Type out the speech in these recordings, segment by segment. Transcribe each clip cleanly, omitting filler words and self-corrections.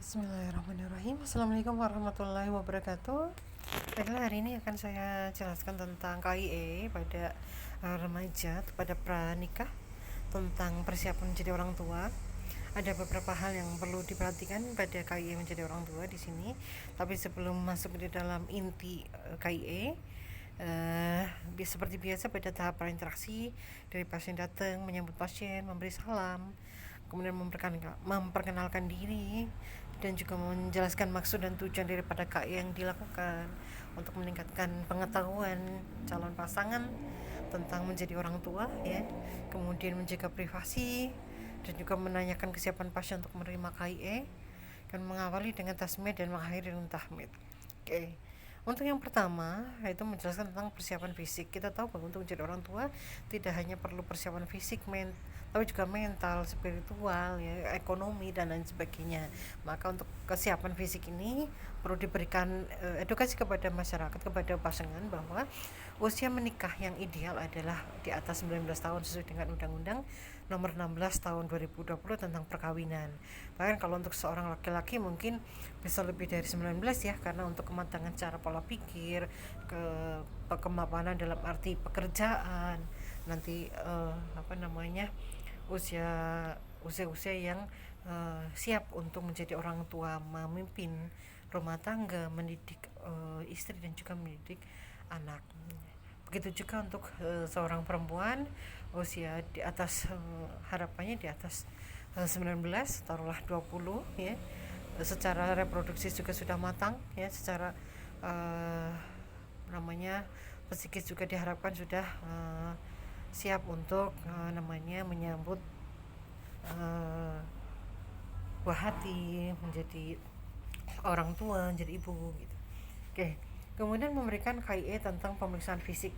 Bismillahirrahmanirrahim. Assalamualaikum warahmatullahi wabarakatuh. Baiklah, hari ini akan saya jelaskan tentang KIE pada remaja, pada pranikah, tentang persiapan menjadi orang tua. Ada beberapa hal yang perlu diperhatikan pada KIE menjadi orang tua di sini. Tapi sebelum masuk di dalam inti KIE, seperti biasa pada tahap berinteraksi dari pasien datang, menyambut pasien, memberi salam, kemudian memperkenalkan diri, dan juga menjelaskan maksud dan tujuan daripada KI yang dilakukan untuk meningkatkan pengetahuan calon pasangan tentang menjadi orang tua, ya, kemudian menjaga privasi dan juga menanyakan kesiapan pasien untuk menerima KIE, dan mengawali dengan tasmiyah dan mengakhiri dengan tahmid. Oke. Untuk yang pertama, yaitu menjelaskan tentang persiapan fisik. Kita tahu bahwa untuk menjadi orang tua tidak hanya perlu persiapan fisik, tapi juga mental, spiritual, ya, ekonomi dan lain sebagainya. Maka untuk kesiapan fisik ini perlu diberikan edukasi kepada masyarakat, kepada pasangan, bahwa usia menikah yang ideal adalah di atas 19 tahun sesuai dengan Undang-Undang Nomor 16 Tahun 2020 tentang perkawinan. Bahkan kalau untuk seorang laki-laki mungkin bisa lebih dari 19, ya, karena untuk kematangan cara pola pikir, kemapanan dalam arti pekerjaan, nanti usia usia yang siap untuk menjadi orang tua, memimpin rumah tangga, mendidik istri dan juga mendidik anak. Begitu juga untuk seorang perempuan usia di atas harapannya di atas 19, taruhlah 20, ya, secara reproduksi juga sudah matang, ya, secara uh, namanya psikis juga diharapkan sudah siap untuk menyambut buah hati, menjadi orang tua, menjadi ibu, gitu. Oke. Kemudian memberikan KIE tentang pemeriksaan fisik.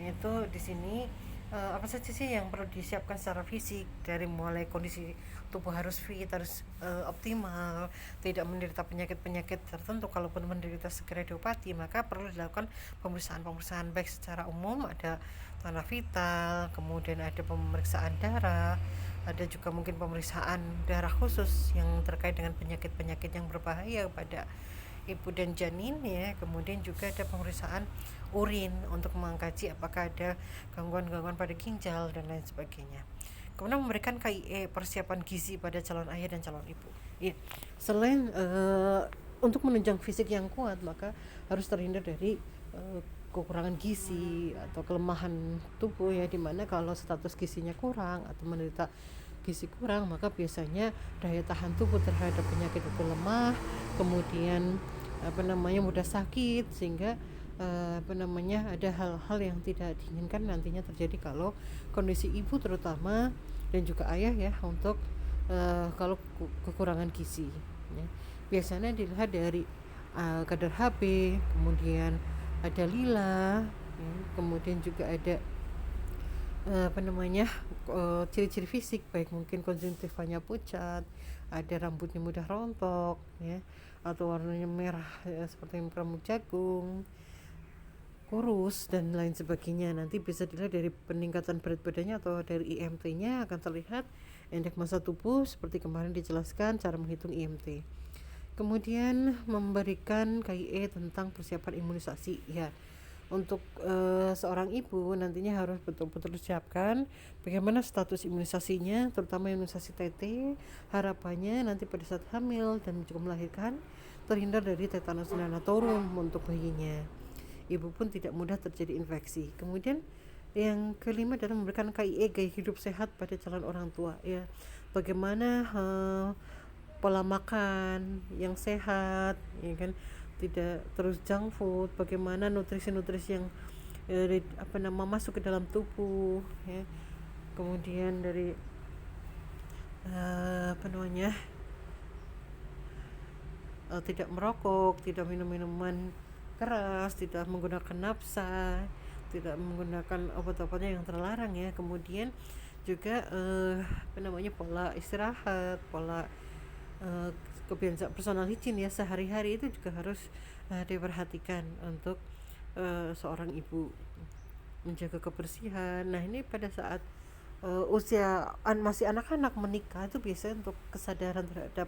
Yaitu di sini apa saja sih yang perlu disiapkan secara fisik, dari mulai kondisi tubuh harus fit, harus optimal, tidak menderita penyakit-penyakit tertentu. Kalaupun menderita segera diobati, maka perlu dilakukan pemeriksaan baik secara umum, ada tanah vital, kemudian ada pemeriksaan darah, ada juga mungkin pemeriksaan darah khusus yang terkait dengan penyakit-penyakit yang berbahaya pada ibu dan janin, ya. Kemudian juga ada pemeriksaan urin untuk mengkaji apakah ada gangguan-gangguan pada ginjal dan lain sebagainya. Kemudian memberikan KIE persiapan gizi pada calon ayah dan calon ibu. Ya. Selain untuk menunjang fisik yang kuat, maka harus terhindar dari kekurangan gizi atau kelemahan tubuh, ya, dimana kalau status gizinya kurang atau menderita gizi kurang, maka biasanya daya tahan tubuh terhadap penyakit itu lemah, kemudian mudah sakit, sehingga ada hal-hal yang tidak diinginkan nantinya terjadi kalau kondisi ibu terutama dan juga ayah, ya, untuk kalau kekurangan gizi, ya. Biasanya dilihat dari kadar HB, kemudian ada lila, ya, kemudian juga ada ciri-ciri fisik, baik mungkin konjungtivanya pucat, ada rambutnya mudah rontok, ya, atau warnanya merah, ya, seperti rambut jagung, kurus dan lain sebagainya. Nanti bisa dilihat dari peningkatan berat badannya atau dari IMT-nya akan terlihat indeks massa tubuh seperti kemarin dijelaskan cara menghitung IMT. Kemudian memberikan KIE tentang persiapan imunisasi, ya. Untuk seorang ibu nantinya harus betul-betul disiapkan bagaimana status imunisasinya, terutama imunisasi TT. Harapannya nanti pada saat hamil dan juga melahirkan terhindar dari tetanus neonatorium untuk bayinya. Ibu pun tidak mudah terjadi infeksi. Kemudian yang kelima adalah memberikan KIE gaya hidup sehat pada calon orang tua, ya. Bagaimana pola makan yang sehat, ya kan, tidak terus junk food, bagaimana nutrisi-nutrisi yang masuk ke dalam tubuh, ya. Kemudian dari tidak merokok, tidak minum minuman keras, tidak menggunakan nafsa, tidak menggunakan obat-obatnya yang terlarang, ya. Kemudian juga pola istirahat, pola kebiasaan personal hygiene, ya, sehari-hari itu juga harus diperhatikan untuk seorang ibu, menjaga kebersihan. Nah, ini pada saat usia masih anak-anak menikah itu biasanya untuk kesadaran terhadap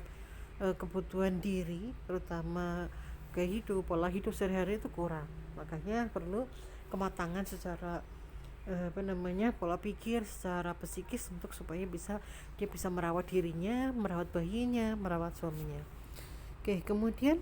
kebutuhan diri, terutama gaya hidup, pola hidup sehari-hari itu kurang. Makanya perlu kematangan secara pola pikir, secara psikis, untuk supaya dia bisa merawat dirinya, merawat bayinya, merawat suaminya. Oke, kemudian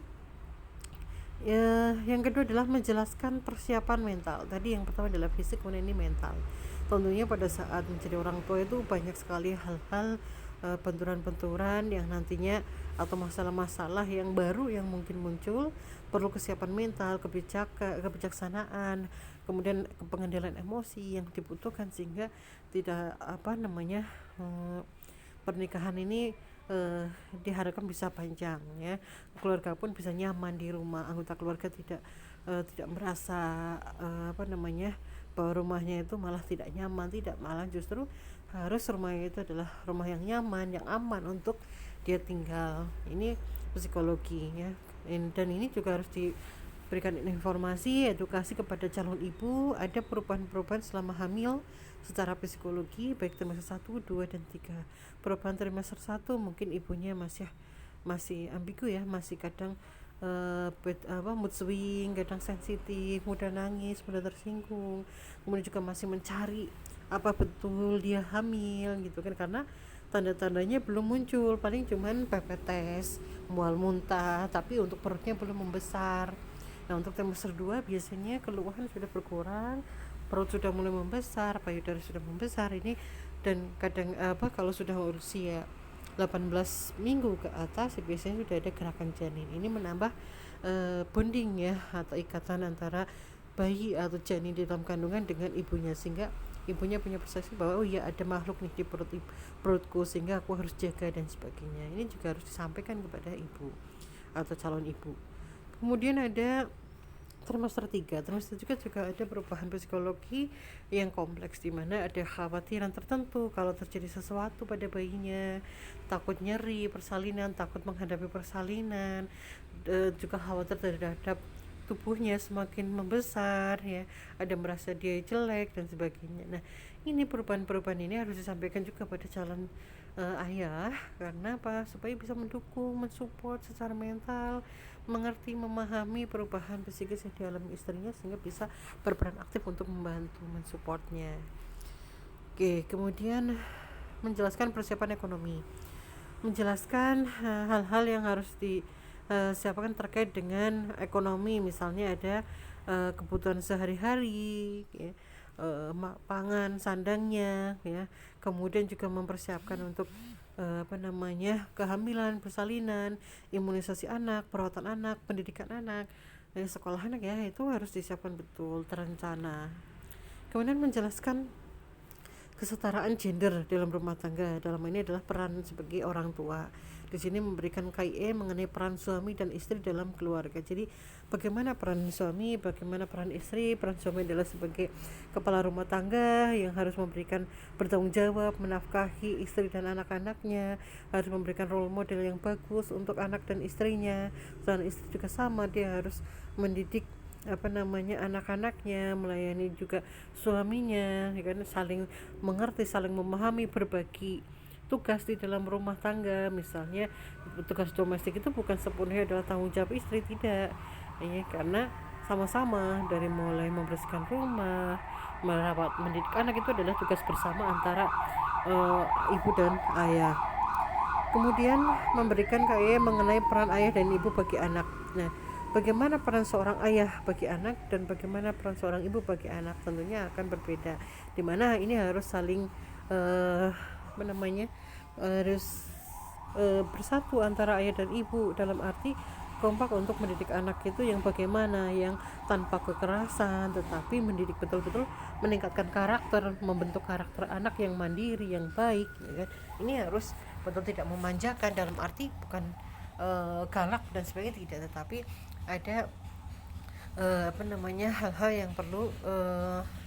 yang kedua adalah menjelaskan persiapan mental. Tadi yang pertama adalah fisik, kemudian ini mental. Tentunya pada saat menjadi orang tua itu banyak sekali hal-hal, benturan-benturan yang nantinya, atau masalah-masalah yang baru yang mungkin muncul, perlu kesiapan mental, kebijaksanaan, kemudian pengendalian emosi yang dibutuhkan, sehingga tidak pernikahan ini diharapkan bisa panjang, ya. Keluarga pun bisa nyaman di rumah, anggota keluarga tidak merasa bahwa rumahnya itu malah tidak nyaman, tidak, malah justru harus rumahnya itu adalah rumah yang nyaman, yang aman untuk dia tinggal. Ini psikologi, ya. Dan ini juga harus diberikan informasi, edukasi kepada calon ibu. Ada perubahan-perubahan selama hamil secara psikologi, baik trimester 1, 2, dan 3. Perubahan trimester 1 mungkin ibunya masih ambigu, ya, masih kadang mood swing, kadang sensitif, mudah nangis, mudah tersinggung, kemudian juga masih mencari apa betul dia hamil, gitu kan, karena tanda-tandanya belum muncul, paling cuman pepetes, mual, muntah, tapi untuk perutnya belum membesar. Nah, untuk trimester 2 biasanya keluhan sudah berkurang, perut sudah mulai membesar, payudara sudah membesar ini. Dan kadang kalau sudah usia 18 minggu ke atas, biasanya sudah ada gerakan janin. Ini menambah bonding, ya, atau ikatan antara bayi atau janin di dalam kandungan dengan ibunya, sehingga ibunya punya persepsi bahwa, oh iya, ada makhluk nih di perutku, sehingga aku harus jaga dan sebagainya. Ini juga harus disampaikan kepada ibu atau calon ibu. Kemudian ada trimester 3 juga ada perubahan psikologi yang kompleks, di mana ada kekhawatiran tertentu kalau terjadi sesuatu pada bayinya, takut nyeri persalinan, takut menghadapi persalinan, juga khawatir terhadap tubuhnya semakin membesar, ya, ada merasa dia jelek dan sebagainya. Nah, ini perubahan-perubahan ini harus disampaikan juga pada calon ayah, karena apa? Supaya bisa mendukung, mensupport secara mental, mengerti, memahami perubahan psikis yang dialami istrinya, sehingga bisa berperan aktif untuk membantu, mensupportnya. Oke, kemudian menjelaskan persiapan ekonomi, menjelaskan hal-hal yang harus disiapkan terkait dengan ekonomi. Misalnya ada kebutuhan sehari-hari, ya, pangan, sandangnya, ya. Kemudian juga mempersiapkan untuk kehamilan, persalinan, imunisasi anak, perawatan anak, pendidikan anak, sekolah anak, ya, itu harus disiapkan betul, terencana. Kemudian menjelaskan kesetaraan gender dalam rumah tangga. Dalam ini adalah peran sebagai orang tua. Di sini memberikan KIE mengenai peran suami dan istri dalam keluarga. Jadi bagaimana peran suami, bagaimana peran istri. Peran suami adalah sebagai kepala rumah tangga yang harus bertanggung jawab, menafkahi istri dan anak-anaknya, harus memberikan role model yang bagus untuk anak dan istrinya. Dan istri juga sama, dia harus mendidik anak-anaknya, melayani juga suaminya, ya kan, saling mengerti, saling memahami, berbagi tugas di dalam rumah tangga. Misalnya tugas domestik itu bukan sepenuhnya adalah tanggung jawab istri, tidak, ya, karena sama-sama, dari mulai membersihkan rumah, merawat, mendidik anak, itu adalah tugas bersama antara ibu dan ayah. Kemudian memberikan KIE mengenai peran ayah dan ibu bagi anak. Nah, bagaimana peran seorang ayah bagi anak dan bagaimana peran seorang ibu bagi anak, tentunya akan berbeda, dimana ini harus saling harus bersatu antara ayah dan ibu, dalam arti kompak untuk mendidik anak itu yang bagaimana, yang tanpa kekerasan, tetapi mendidik betul-betul, meningkatkan karakter, membentuk karakter anak yang mandiri, yang baik, ya kan? Ini harus betul, tidak memanjakan, dalam arti bukan galak dan sebagainya, tidak, tetapi ada hal-hal yang perlu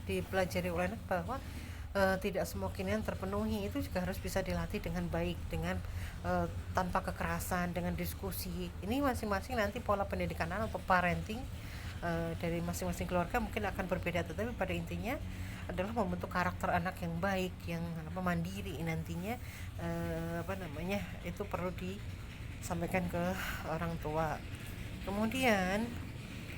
dipelajari oleh anak, bahwa tidak semua keinginan terpenuhi. Itu juga harus bisa dilatih dengan baik, dengan tanpa kekerasan, dengan diskusi. Ini masing-masing nanti pola pendidikan anak atau parenting dari masing-masing keluarga mungkin akan berbeda, tetapi pada intinya adalah membentuk karakter anak yang baik, yang mandiri nantinya. Itu perlu sampaikan ke orang tua. Kemudian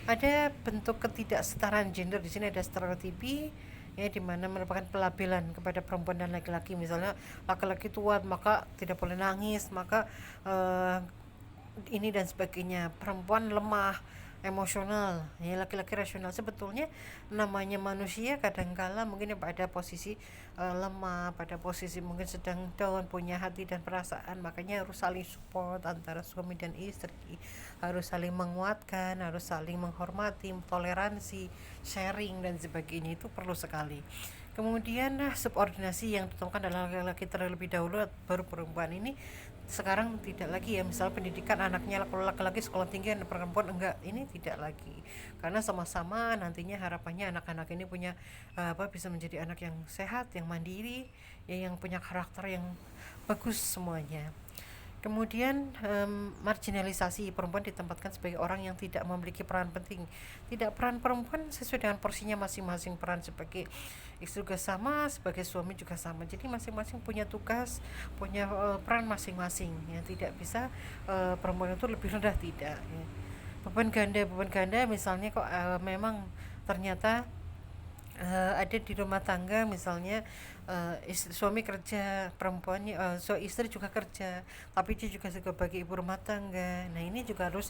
ada bentuk ketidaksetaraan gender. Di sini ada stereotipi ya, di mana merupakan pelabelan kepada perempuan dan laki-laki. Misalnya laki-laki tua maka tidak boleh nangis, maka ini dan sebagainya. Perempuan lemah emosional, ya laki-laki rasional. Sebetulnya namanya manusia kadangkala mungkin pada posisi lemah, pada posisi mungkin sedang down, punya hati dan perasaan. Makanya harus saling support antara suami dan istri, harus saling menguatkan, harus saling menghormati, toleransi, sharing dan sebagainya. Itu perlu sekali. Kemudian subordinasi yang ditemukan adalah laki-laki terlebih dahulu baru perempuan. Ini sekarang tidak lagi ya, misal pendidikan anaknya kalau laki-laki sekolah tinggi dan perempuan enggak, ini tidak lagi, karena sama-sama nantinya harapannya anak-anak ini punya bisa menjadi anak yang sehat, yang mandiri ya, yang punya karakter yang bagus semuanya. Kemudian marginalisasi, perempuan ditempatkan sebagai orang yang tidak memiliki peran penting. Tidak, peran perempuan sesuai dengan porsinya masing-masing. Peran sebagai istri juga sama, sebagai suami juga sama. Jadi masing-masing punya tugas, punya peran masing-masing. Ya, tidak bisa perempuan itu lebih rendah, tidak. Ya. Beban ganda misalnya kok memang ternyata ada di rumah tangga misalnya suami kerja, perempuannya istri juga kerja, tapi dia juga sebagai ibu rumah tangga. Nah ini juga harus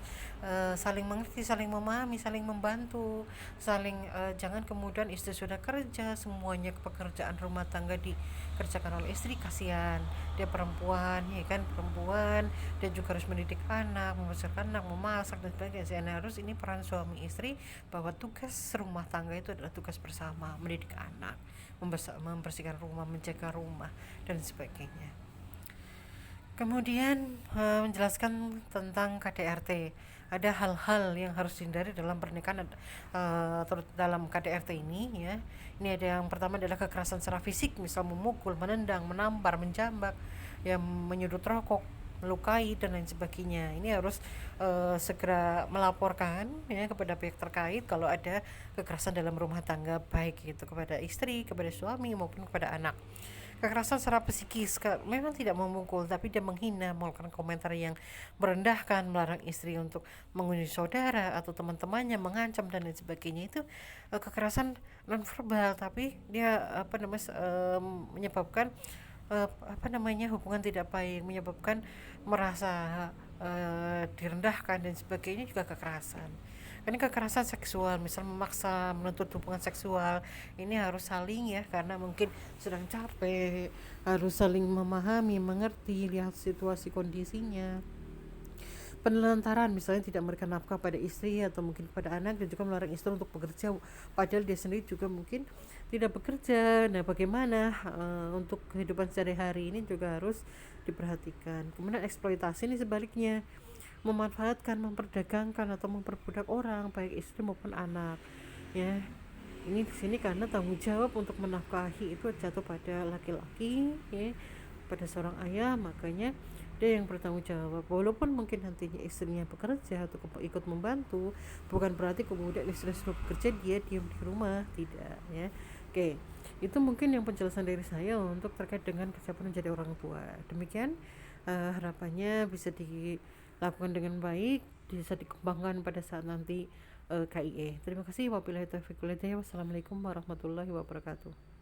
saling mengerti, saling memahami, saling membantu, saling jangan kemudian istri sudah kerja semuanya pekerjaan rumah tangga dikerjakan oleh istri, kasihan dia perempuan ya kan, perempuan dia juga harus mendidik anak, membesarkan anak, memasak dan sebagainya. Nah harus ini peran suami istri, bahwa tugas rumah tangga itu adalah tugas bersama, mendidik anak, membersihkan rumah, menjaga rumah dan sebagainya. Kemudian menjelaskan tentang KDRT. Ada hal-hal yang harus dihindari dalam pernikahan dalam KDRT ini ya. Ini ada yang pertama adalah kekerasan secara fisik, misal memukul, menendang, menampar, menjambak, yang menyudut rokok, melukai dan lain sebagainya. Ini harus segera melaporkan ya kepada pihak terkait kalau ada kekerasan dalam rumah tangga, baik itu kepada istri, kepada suami maupun kepada anak. Kekerasan secara psikis, memang tidak memukul tapi dia menghina, melakukan komentar yang merendahkan, melarang istri untuk mengunjungi saudara atau teman-temannya, mengancam dan lain sebagainya. Itu kekerasan non verbal, tapi dia menyebabkan hubungan tidak baik, menyebabkan merasa direndahkan dan sebagainya, juga kekerasan. Ini kekerasan seksual, misal memaksa, menuntut hubungan seksual, ini harus saling ya, karena mungkin sedang capek, harus saling memahami, mengerti, lihat situasi kondisinya. Penelantaran, misalnya tidak memberikan nafkah pada istri atau mungkin kepada anak, dan juga melarang istri untuk bekerja padahal dia sendiri juga mungkin tidak bekerja. Nah bagaimana untuk kehidupan sehari-hari ini juga harus diperhatikan. Kemudian eksploitasi ini sebaliknya, memanfaatkan, memperdagangkan atau memperbudak orang, baik istri maupun anak ya. Ini di sini karena tanggung jawab untuk menafkahi itu jatuh pada laki-laki ya, pada seorang ayah, makanya dia yang bertanggung jawab. Walaupun mungkin nantinya istrinya bekerja atau ikut membantu, bukan berarti kemudian istri sudah bekerja dia diam di rumah, tidak ya. Oke, itu mungkin yang penjelasan dari saya untuk terkait dengan kesiapan menjadi orang tua. Demikian harapannya bisa dilakukan dengan baik, bisa dikembangkan pada saat nanti KIE. Terima kasih. Wabillahi taufiq wal hidayah. Wassalamualaikum warahmatullahi wabarakatuh.